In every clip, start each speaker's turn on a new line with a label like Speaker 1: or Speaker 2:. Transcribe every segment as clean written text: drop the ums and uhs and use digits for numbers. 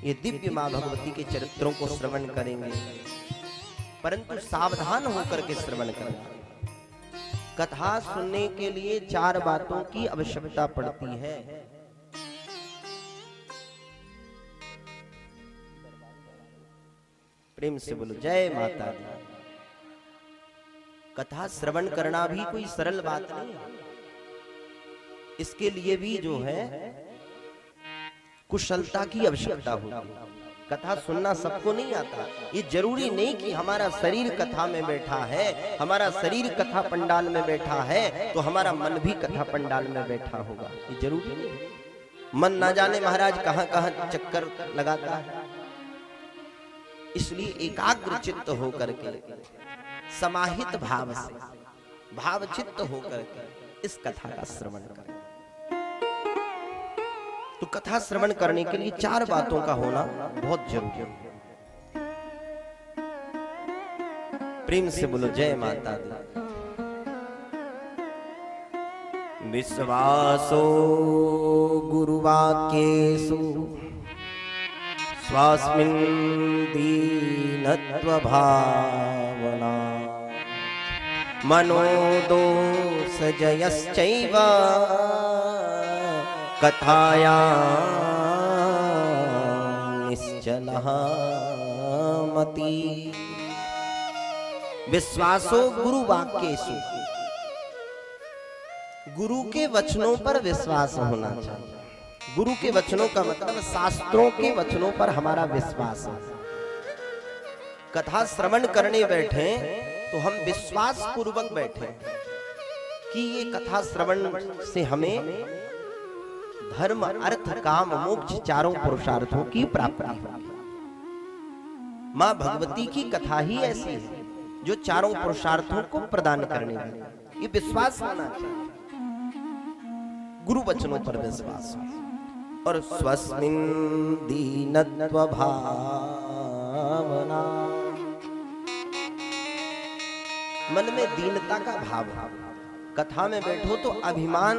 Speaker 1: ये दिव्य माँ भगवती के चरित्रों को श्रवण करेंगे, परंतु सावधान होकर के श्रवण करना। कथा सुनने के लिए 4 बातों की आवश्यकता पड़ती है। प्रेम से बोलो जय माता दी। कथा श्रवण करना भी कोई सरल बात नहीं है। इसके लिए भी जो है कुशलता की आवश्यकता होती है। कथा सुनना सबको नहीं आता। ये जरूरी नहीं कि हमारा शरीर कथा में बैठा है, हमारा शरीर कथा पंडाल में बैठा है तो हमारा मन भी कथा पंडाल में बैठा होगा, ये जरूरी नहीं है। मन ना जाने महाराज कहां कहां चक्कर लगाता है। इसलिए एकाग्र चित्त होकर के, समाहित भाव से, भाव चित्त होकर के इस कथा का श्रवण करें। तो कथा श्रवण करने के लिए 4 बातों का होना बहुत जरूरी है। प्रेम से बोलो जय माता दी। विश्वासो गुरुवाक्येषु स्वास्मिन् दीनत्व भावना मनोदोष जयश्चैव कथायां निश्चलः मति। विश्वासो गुरु वाक्येषु, गुरु के वचनों पर विश्वास होना चाहिए। गुरु के वचनों का मतलब शास्त्रों के वचनों पर हमारा विश्वास है। कथा श्रवण करने बैठे तो हम विश्वास पूर्वक बैठे कि ये कथा श्रवण से हमें धर्म अर्थ काम मोक्ष 4 पुरुषार्थों की प्राप्ति होगी। मां भगवती की कथा ही ऐसी है जो 4 पुरुषार्थों को प्रदान करने वाली। ये विश्वास होना चाहिए, गुरु वचनों पर विश्वास। और स्वस्मिन् दीनत्व भावना, मन में दीनता का भाव। कथा में बैठो तो अभिमान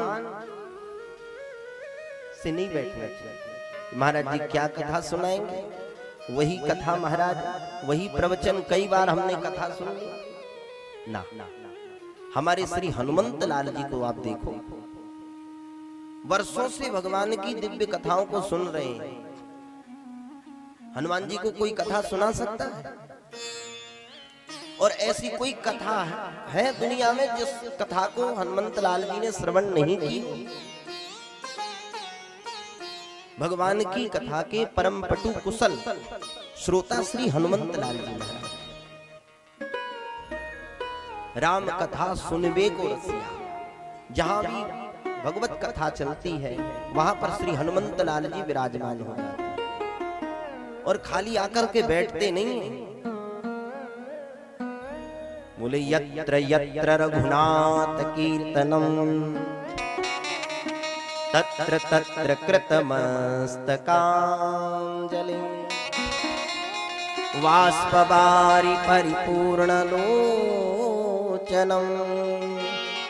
Speaker 1: से नहीं बैठना चाहिए। महाराज जी क्या कथा सुनाएंगे, वही कथा महाराज, वही प्रवचन कई बार हमने कथा सुन ली ना। हमारे श्री हनुमंत लाल जी को आप देखो, वर्षों से भगवान की दिव्य कथाओं को सुन रहे हैं। हनुमान जी को कोई कथा सुना सकता है? और ऐसी कोई कथा है दुनिया में जिस कथा को हनुमंत लाल जी ने श्रवण नहीं की? भगवान की कथा के परम पटु कुशल श्रोता श्री हनुमंत लाल जी महाराज। राम कथा सुनबे को रसिया, जहां भी भगवत कथा चलती है वहां पर श्री हनुमंत लाल जी विराजमान हो जाते हैं। और खाली आकर के बैठते नहीं हैं। बोले यत्र यत्र रघुनाथ कीर्तनम तत्र तत्र कृतमस्तकांजलि वाष्पवारि परिपूर्ण लोचनम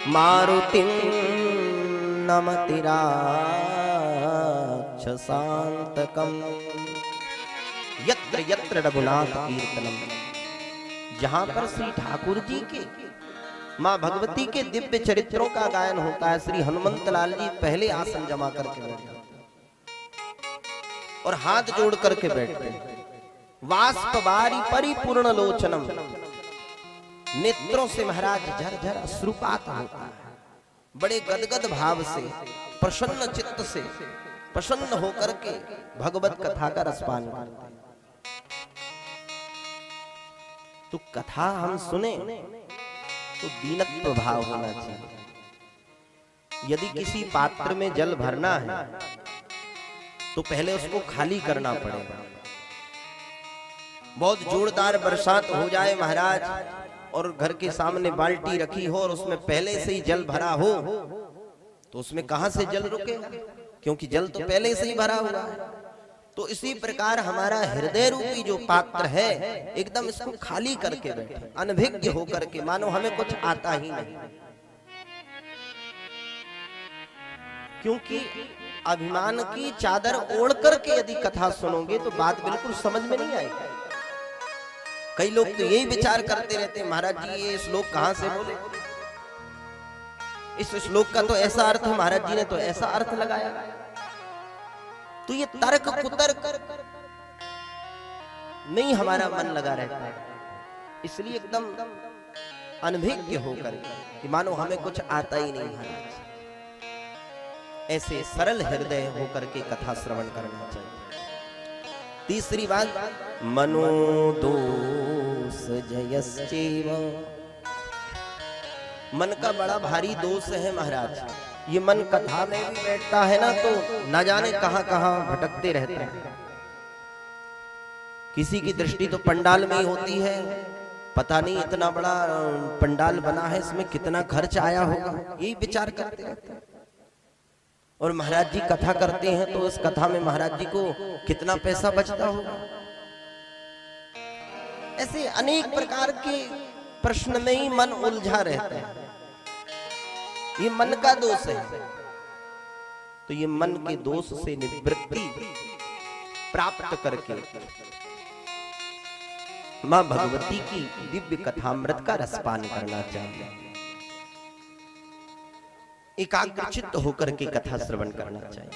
Speaker 1: मारुतिं नमति राक्षसांतकम। यत्र यत्र रघुनाथ कीर्तनम, जहां पर श्री ठाकुर जी के, मां भगवती के दिव्य चरित्रों का गायन होता है, श्री हनुमंत लाल जी पहले आसन जमा करके बैठते और हाथ जोड़ करके बैठते। वाष्पवारि परिपूर्ण लोचनम, नेत्रों से महाराज झरझर अश्रुपात होता है। बड़े गदगद भाव से, प्रसन्न चित्त से, प्रसन्न होकर के भगवत कथा का रसपान करते हैं। तो कथा हम सुने तो दीनत्व भाव होना चाहिए। यदि किसी पात्र में जल भरना है तो पहले उसको खाली करना पड़ेगा। बहुत जोरदार बरसात हो जाए महाराज और घर के सामने बाल्टी रखी हो और उसमें पहले से ही जल भरा हो तो उसमें कहां से जल रुकेगा, क्योंकि जल तो पहले से ही भरा हुआ है। तो इसी प्रकार हमारा हृदय रूपी जो पात्र है एकदम इसको खाली करके बैठे, अनभिज्ञ होकर के, मानो हमें कुछ आता ही नहीं। क्योंकि अभिमान की चादर ओढ़ करके यदि कथा सुनोगे तो बात बिल्कुल समझ में नहीं आएगी। कई लोग तो यही विचार करते रहते हैं, महाराज जी ये श्लोक कहां से बोले, इस श्लोक का तो ऐसा अर्थ है, महाराज जी ने तो ऐसा अर्थ लगाया। तो ये तर्क कुतर्क नहीं हमारा मन लगा रहता है, इसलिए एकदम अनभिज्ञ होकर कि मानो हमें कुछ आता ही नहीं महाराज, ऐसे सरल हृदय होकर के कथा श्रवण करना चाहिए। तीसरी बात, मनोदोष जयश्चैव। मन का बड़ा भारी दोष है महाराज, ये मन कथा में भी बैठता है ना तो न जाने कहां कहां भटकते रहते हैं। किसी की दृष्टि तो पंडाल में ही होती है, पता नहीं इतना बड़ा पंडाल बना है, इसमें कितना खर्च आया होगा, यही विचार करते रहते हैं। और महाराज जी कथा करते हैं तो उस कथा में महाराज जी को कितना पैसा बचता होगा। ऐसे अनेक प्रकार के प्रश्न में ही मन उलझा रहता है, ये मन का दोष है। तो ये मन के दोष से निवृत्ति प्राप्त करके मां भगवती की दिव्य कथामृत का रसपान करना चाहिए, एकाग्रचित्त होकर के कथा श्रवण करना चाहिए।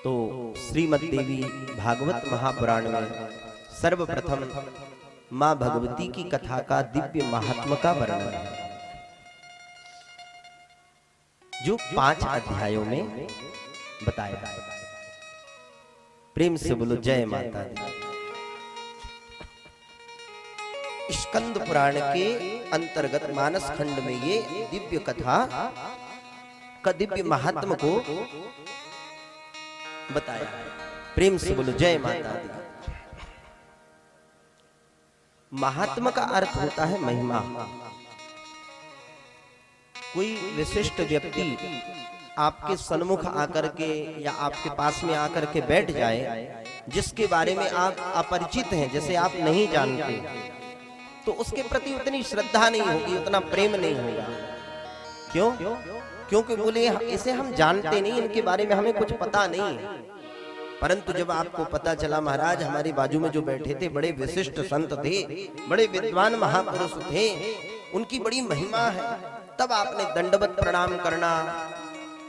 Speaker 1: तो श्रीमद् देवी भागवत महापुराण में सर्वप्रथम मां भगवती की कथा का दिव्य महात्म का वर्णन है, जो 5 अध्यायों में बताया है। प्रेम से बोलो जय माता दी। स्कंद पुराण के अंतर्गत मानस खंड में ये दिव्य कथा का दिव्य महात्म को बताया। प्रेम से बोलो जय माता दी। महात्म का अर्थ होता है महिमा। कोई विशिष्ट व्यक्ति आपके सन्मुख आकर के या आपके पास में आकर के बैठ जाए, जिसके बारे में आप अपरिचित हैं, जैसे आप नहीं जानते, तो उसके प्रति उतनी श्रद्धा नहीं होगी, उतना प्रेम नहीं होगा। क्यों? क्योंकि बोले इसे हम जानते नहीं, इनके बारे में हमें कुछ पता नहीं है। परंतु जब आपको पता चला महाराज हमारे बाजू में जो बैठे थे बड़े विशिष्ट संत थे, बड़े विद्वान महापुरुष थे, उनकी बड़ी महिमा है, तब आपने दंडवत प्रणाम करना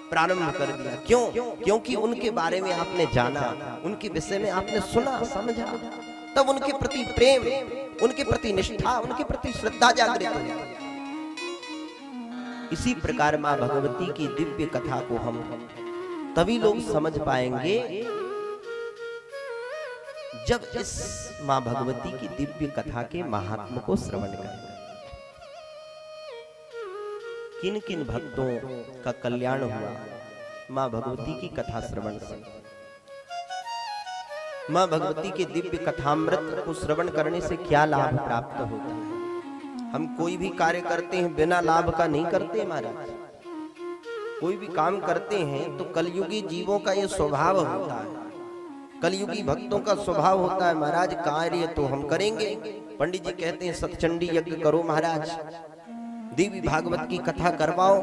Speaker 1: प्रारंभ कर दिया। क्यों? क्योंकि उनके बारे में आपने जाना, उनके विषय में आपने सुना समझा, तब उनके प्रति प्रेम, उनके प्रति निष्ठा, उनके प्रति श्रद्धा जागृत हुई। इसी प्रकार मां भगवती की दिव्य कथा को हम तभी लोग समझ पाएंगे जब इस मां भगवती की दिव्य कथा के महात्म को श्रवण करेंगे। किन किन भक्तों का कल्याण हुआ मां भगवती की कथा श्रवण से। मां भगवती के दिव्य कथामृत को श्रवण करने से क्या लाभ प्राप्त होता है। हम कोई भी कार्य करते हैं बिना लाभ का नहीं करते महाराज। कोई भी काम करते हैं तो कलयुगी जीवों का ये स्वभाव होता है, कलयुगी भक्तों का स्वभाव होता है महाराज, कार्य तो हम करेंगे। पंडित जी कहते हैं सतचंडी यज्ञ करो महाराज, देवी भागवत की कथा करवाओ,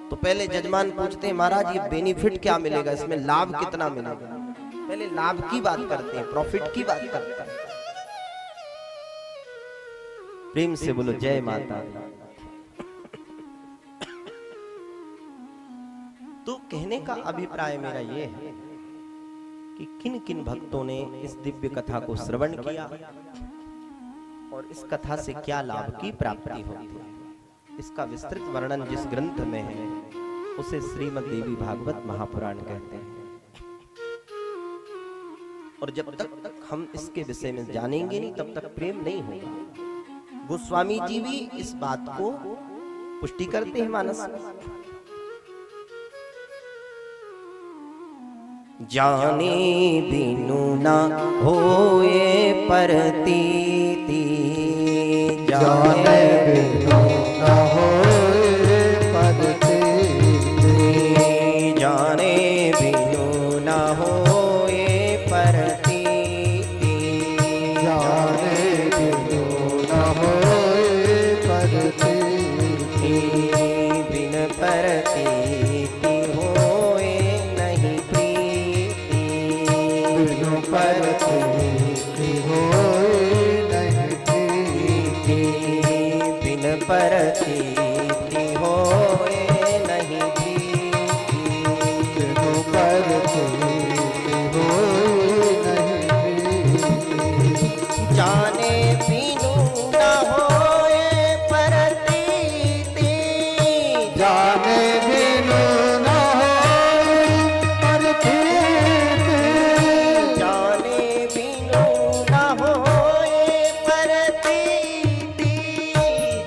Speaker 1: तो पहले जजमान पूछते हैं महाराज ये बेनिफिट क्या मिलेगा, इसमें लाभ कितना मिलेगा। पहले लाभ की बात करते हैं, प्रॉफिट की बात करते हैं। प्रेम से बोलो जय माता। तो कहने का अभिप्राय मेरा ये है कि किन किन भक्तों ने इस दिव्य कथा को श्रवण किया और इस कथा से क्या लाभ की प्राप्ति होती है, इसका विस्तृत वर्णन जिस ग्रंथ में है उसे श्रीमद् देवी भागवत महापुराण कहते हैं। और जब तक हम इसके विषय में जानेंगे नहीं तब तक प्रेम नहीं होगा। गोस्वामी जी भी इस बात को पुष्टि करते हैं मानस में। जाने बिनु ना होए परतीति, जाने बिनु ना होए परतीति, जाने बिनु ना होए परतीति, जाने बिनु ना होए परतीति, बिन परतीति होए
Speaker 2: बिनु परतीति होए नहीं प्रीति,
Speaker 1: बिन परतीति होए नहीं प्रीति,
Speaker 2: बिनु परतीति होए नहीं प्रीति,
Speaker 1: जाने बिनु न होए परतीति,
Speaker 2: जाने बिनु न होए परतीति,
Speaker 1: जाने बिनु न होए परतीति,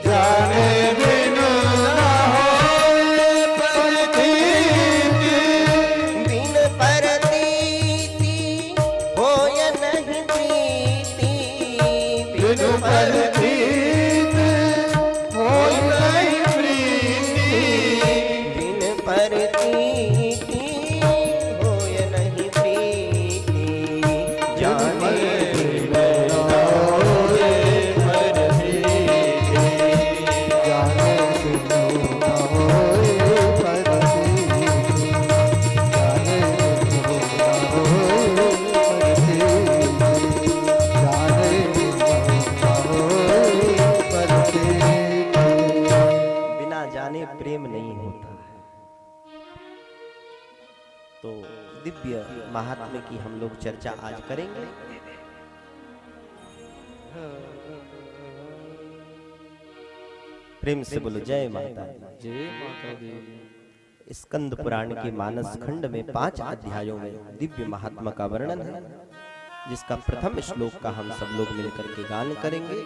Speaker 2: जाने बिनु न होए परतीति,
Speaker 1: बिन परतीति होय नहीं प्रीति,
Speaker 2: बिनु परतीति होए नहीं प्रीति,
Speaker 1: बिन परतीति होय नहीं प्रीति, जाने बिनु न होए
Speaker 2: परतीति, जाने बिनु न होए परतीति, जाने बिनु न होए परतीति, जाने बिनु न होए परतीति।
Speaker 1: बिना जाने प्रेम नहीं होता है। तो दिव्य महात्म्य की हम लोग चर्चा आज करेंगे। प्रेम से बोलो जय माता दी।
Speaker 2: जय माता दी।
Speaker 1: स्कंद पुराण के मानस खंड में 5 अध्यायों में दिव्य महात्मा का वर्णन है, जिसका प्रथम श्लोक का हम सब लोग मिलकर के गान करेंगे।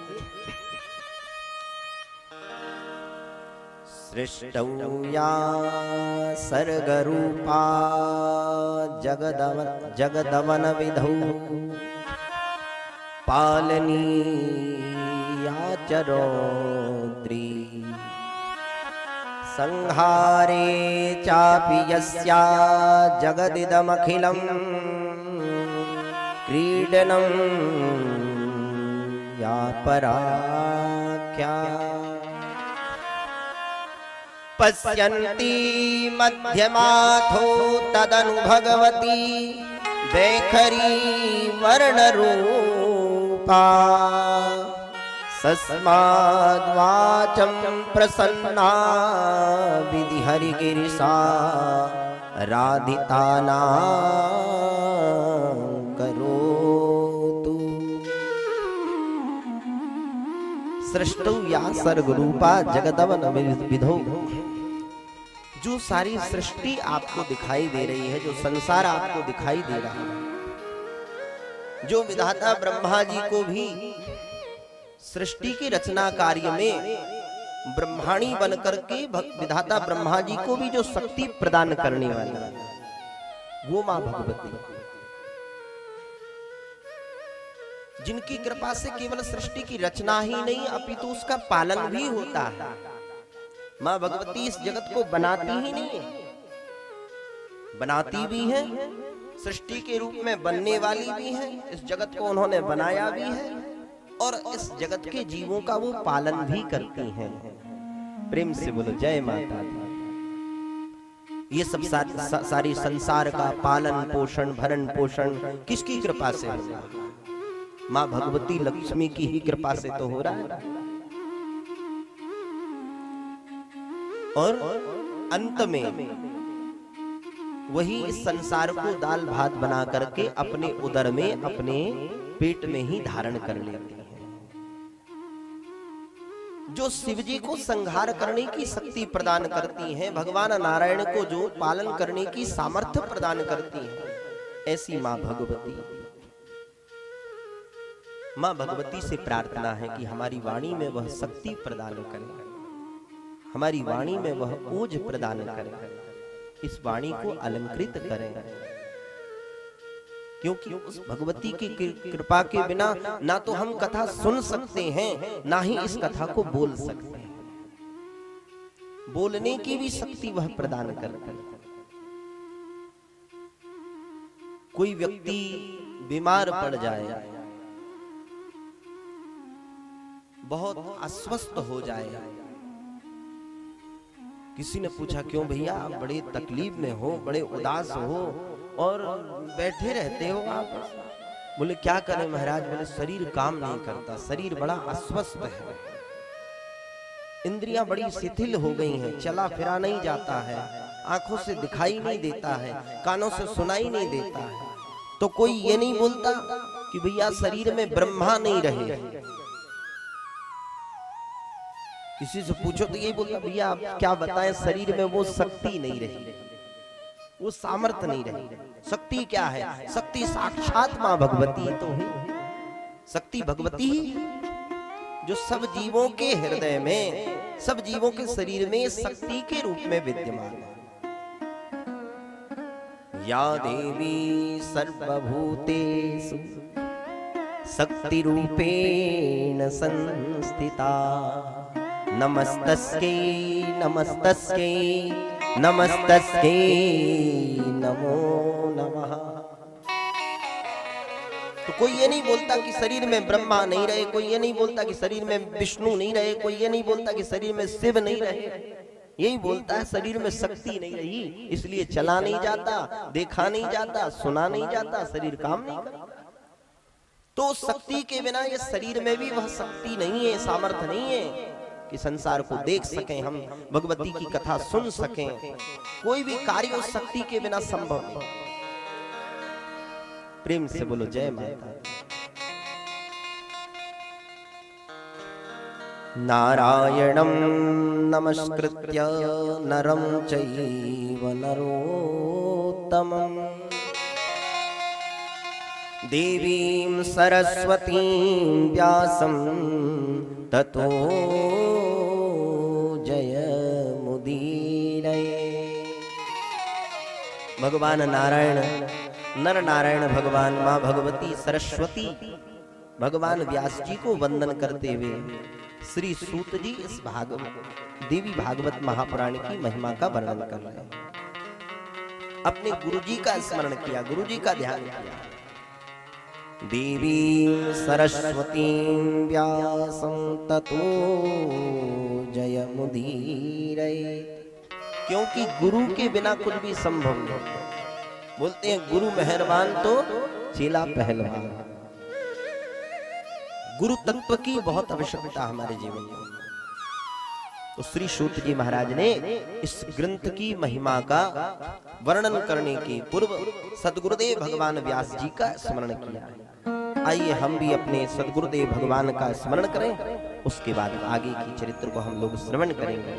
Speaker 1: सृष्टौ या सर्गरूपा जगदवन विधौ पालनीया चरोद्री संहारे चापि यस्या जगदिदमखिलं क्रीडनं या पराख्या पश्यन्ति मध्यमाथो तदनु भगवती वैखरी वर्णरूपा सस्माद्वाचं प्रसन्ना विधि हरिगिरिसा राधितानां करोतु। सृष्टौ या सर्गरूपा जगदवन विधौ, जो सारी सृष्टि आपको दिखाई दे रही है, जो संसार आपको दिखाई दे रहा है, जो विधाता ब्रह्मा जी को भी सृष्टि की रचना कार्य में ब्रह्माणी बनकर के विधाता ब्रह्मा जी को भी जो शक्ति प्रदान करने वाली है, वो मां भगवती, जिनकी कृपा से केवल सृष्टि की रचना ही नहीं अपितु उसका पालन भी होता है। मां भगवती इस जगत को बनाती ही नहीं है, बनाती भी है, सृष्टि के रूप में बनने वाली भी है, इस जगत को उन्होंने बनाया भी है और इस जगत के जीवों का वो पालन भी करती हैं। प्रेम से बोलो जय माता दी। ये सब सारी संसार का पालन पोषण भरण पोषण किसकी कृपा से हो रहा है? मां भगवती लक्ष्मी की ही कृपा से तो हो रहा है। और अंत में वही इस संसार को दाल भात बना करके अपने उदर में अपने पेट में ही धारण कर लेती है। जो शिव जी को संहार करने की शक्ति प्रदान करती हैं, भगवान नारायण को जो पालन करने की सामर्थ्य प्रदान करती हैं, ऐसी मां भगवती। मां भगवती से प्रार्थना है कि हमारी वाणी में वह शक्ति प्रदान करे, हमारी वाणी में वह ओज प्रदान करे, इस वाणी को अलंकृत करें, क्योंकि उस भगवती की कृपा के बिना ना तो हम कथा सुन सकते हैं, ना ही इस कथा को बोल सकते हैं। बोलने की भी शक्ति वह प्रदान करती है। कोई व्यक्ति बीमार पड़ जाए, बहुत अस्वस्थ हो जाए, किसी ने पूछा क्यों भैया आप बड़े तकलीफ में हो, बड़े उदास हो, और बैठे रहते हो आप। बोले क्या करें महाराज? बोले शरीर काम नहीं करता, शरीर बड़ा अस्वस्थ है, इंद्रियां बड़ी शिथिल हो गई हैं, चला फिरा नहीं जाता है, आंखों से दिखाई नहीं देता है, कानों से सुनाई नहीं देता है। तो कोई ये नहीं बोलता कि भैया शरीर में ब्रह्मा नहीं रहे। किसी से पूछो तो यही बोलता भैया आप क्या बताएं, शरीर में वो शक्ति नहीं रही, वो सामर्थ्य नहीं रही। शक्ति क्या है? शक्ति साक्षात मां भगवती तो है। शक्ति भगवती जो सब जीवों के हृदय में, सब जीवों के शरीर में शक्ति के रूप में विद्यमान है। या देवी सर्वभूतेषु शक्ति रूपेण संस्थिता, नमस्तस्यै नमस्तस्यै नमस्तस्यै नमो नमः। तो कोई ये नहीं बोलता कि शरीर में ब्रह्मा नहीं रहे, कोई ये नहीं बोलता कि शरीर में विष्णु नहीं रहे, कोई ये नहीं बोलता कि शरीर में शिव नहीं रहे। यही बोलता है शरीर में शक्ति नहीं रही, इसलिए चला नहीं जाता, देखा नहीं जाता, सुना नहीं जाता, शरीर काम नहीं करता। तो शक्ति के बिना ये शरीर में भी वह शक्ति नहीं है, सामर्थ्य नहीं है कि संसार को देख सकें, हम भगवती की कथा सुन सकें। कोई भी कार्य उस शक्ति के बिना संभव नहीं। प्रेम से बोलो जय माता। नारायणं नमस्कृत्य नरं चैव नरोत्तमं, देवीं सरस्वतीं व्यासं ततो जयमुदीरये। भगवान नारायण, नर नारायण भगवान मां भगवती सरस्वती भगवान व्यास जी को वंदन करते हुए श्री सूत जी इस देवी भागवत महापुराण की महिमा का वर्णन कर रहे हैं। अपने गुरुजी का स्मरण किया, गुरुजी का ध्यान किया। देवी सरस्वती व्यासं ततो जयमुदीरये। क्योंकि गुरु के बिना कुछ भी संभव नहीं। बोलते हैं गुरु मेहरबान तो चेला पहलवान। गुरु तत्व की बहुत आवश्यकता हमारे जीवन में। तो श्री सूत जी महाराज ने इस ग्रंथ की महिमा का वर्णन करने के पूर्व सद्गुरुदेव भगवान व्यास जी का स्मरण किया। आइए हम भी अपने सद्गुरुदेव भगवान का स्मरण करें, उसके बाद आगे की चरित्र को हम लोग श्रवण करेंगे।